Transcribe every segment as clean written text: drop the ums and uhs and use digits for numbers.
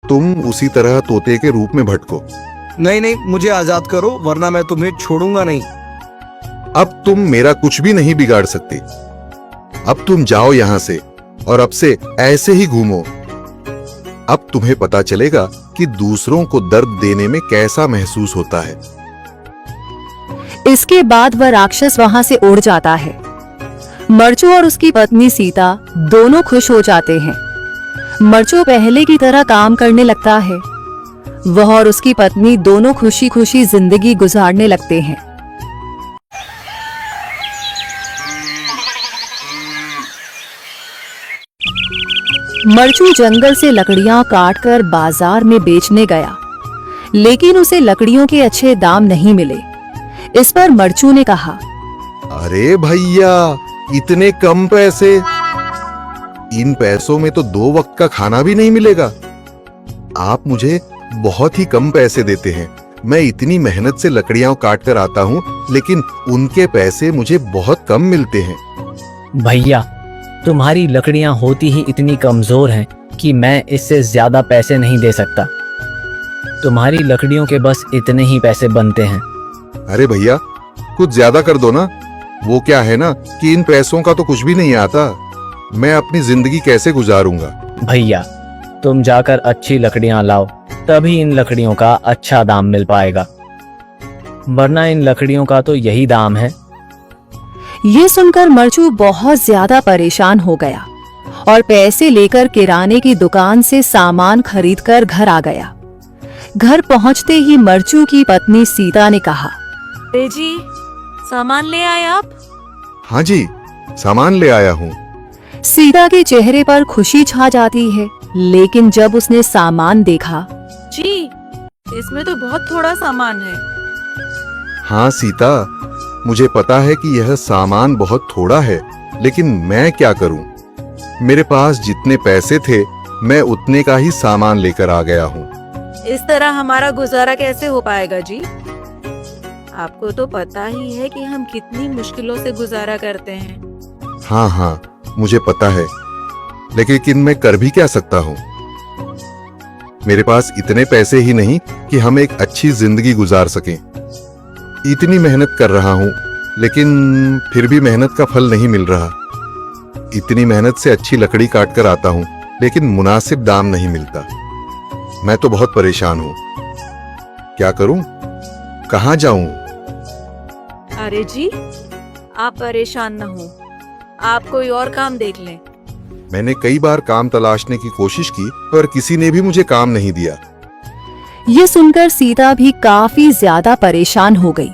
तुम उसी तरह तोते के रूप में भटको। नहीं नहीं, मुझे आजाद करो वरना मैं तुम्हें छोड़ूंगा नहीं। अब तुम मेरा कुछ भी नहीं बिगाड़ सकते। अब तुम जाओ यहां से और अब से ऐसे ही घूमो। अब तुम्हें पता चलेगा कि दूसरों को दर्द देने में कैसा महसूस होता है। इसके बाद वह राक्षस वहां से उड़ जाता है। मरचू और उसकी पत्नी सीता दोनों खुश हो जाते हैं। मरचू पहले की तरह काम करने लगता है। वह और उसकी पत्नी दोनों खुशी खुशी जिंदगी गुजारने लगते हैं। मरचू जंगल से लकड़ियां काटकर बाजार में बेचने गया, लेकिन उसे लकड़ियों के अच्छे दाम नहीं मिले। इस पर मरचू ने कहा, अरे भैया, इतने कम पैसे? इन पैसों में तो 2 वक्त का खाना भी नहीं मिलेगा। आप मुझे बहुत ही कम पैसे देते हैं। मैं इतनी मेहनत से लकड़ियां काट कर आता हूँ, लेकिन उनके पैसे मुझे बहुत कम मिलते हैं। भैया, तुम्हारी लकड़ियां होती ही इतनी कमजोर हैं कि मैं इससे ज्यादा पैसे नहीं दे सकता। तुम्हारी लकड़ियों के बस इतने ही पैसे बनते हैं। अरे भैया, कुछ ज्यादा कर दो ना। वो क्या है ना कि इन पैसों का तो कुछ भी नहीं आता। मैं अपनी जिंदगी कैसे गुजारूंगा? भैया, तुम जाकर अच्छी लकड़ियां लाओ, तभी इन लकड़ियों का अच्छा दाम मिल पाएगा, वरना इन लकड़ियों का तो यही दाम है। ये सुनकर मरचू बहुत ज्यादा परेशान हो गया और पैसे लेकर किराने की दुकान से सामान खरीदकर घर आ गया। घर पहुंचते ही मरचू की पत्नी सीता ने कहा, अरे जी, सामान ले आए आप? हाँ जी, सामान ले आया हूँ। सीता के चेहरे पर खुशी छा जाती है, लेकिन जब उसने सामान देखा, जी, इसमें तो बहुत थोड़ा सामान है। हाँ सीता, मुझे पता है कि यह सामान बहुत थोड़ा है, लेकिन मैं क्या करूं? मेरे पास जितने पैसे थे, मैं उतने का ही सामान लेकर आ गया हूँ। इस तरह हमारा गुजारा कैसे हो पाएगा जी? आपको तो पता ही है कि हम कितनी मुश्किलों से गुजारा करते हैं। हाँ हाँ, मुझे पता है, लेकिन मैं कर भी क्या सकता हूँ? मेरे पास इतने पैसे ही नहीं कि हम एक अच्छी जिंदगी गुजार सकें। इतनी मेहनत कर रहा हूँ, लेकिन फिर भी मेहनत का फल नहीं मिल रहा। इतनी मेहनत से अच्छी लकड़ी काट कर आता हूँ, लेकिन मुनासिब दाम नहीं मिलता। मैं तो बहुत परेशान हूँ। क्या करूँ? कहाँ जाऊँ? अरे जी, आप परेशान न हो, आप कोई और काम देख लें। मैंने कई बार काम तलाशने की कोशिश की, पर किसी ने भी मुझे काम नहीं दिया। ये सुनकर सीता भी काफी ज्यादा परेशान हो गई।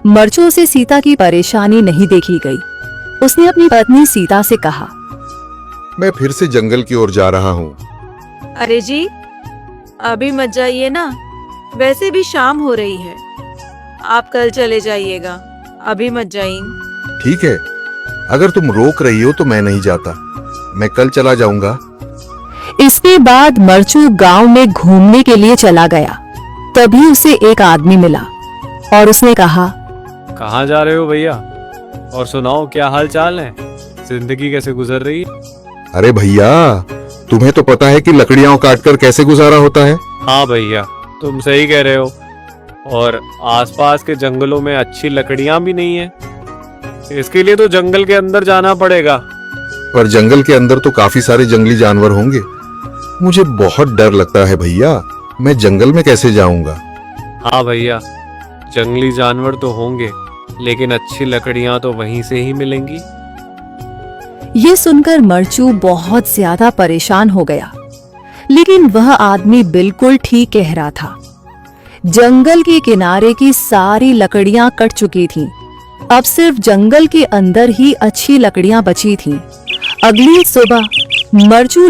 मरचू से सीता की परेशानी नहीं देखी गई। उसने अपनी पत्नी सीता से कहा, मैं फिर से जंगल की ओर जा रहा हूँ। अरे जी, अभी मत जाइए ना, वैसे भी शाम हो रही है। आप कल चले जाइएगा, अभी मत जाइए। ठीक है, अगर तुम रोक रही हो तो मैं नहीं जाता। मैं कल चला जाऊंगा। इसके बाद मरचू गांव में घूमने के लिए चला गया। तभी उसे एक आदमी मिला और उसने कहा, कहाँ जा रहे हो भैया? और सुनाओ, क्या हाल चाल है? जिंदगी कैसे गुजर रही है? अरे भैया, तुम्हें तो पता है कि लकड़ियां काटकर कैसे गुजारा होता है। हाँ भैया, तुम सही कह रहे हो। और आसपास के जंगलों में अच्छी लकड़ियां भी नहीं है। इसके लिए तो जंगल के अंदर जाना पड़ेगा। पर जंगल के अंदर तो काफी सारे जंगली जानवर होंगे। मुझे बहुत डर लगता है भैया, मैं जंगल में कैसे जाऊंगा? हाँ भैया, जंगली जानवर तो होंगे, लेकिन अच्छी लकड़ियां तो वहीं से ही मिलेंगी। ये सुनकर मरचू बहुत ज्यादा परेशान हो गया, लेकिन वह आदमी बिल्कुल ठीक कह रहा था। जंगल के किनारे की सारी लकड़ियां कट चुकी थीं। अब सिर्फ जंगल के अंदर ही अच्छी लकड़ियां बची थीं। अगली सुबह मरचू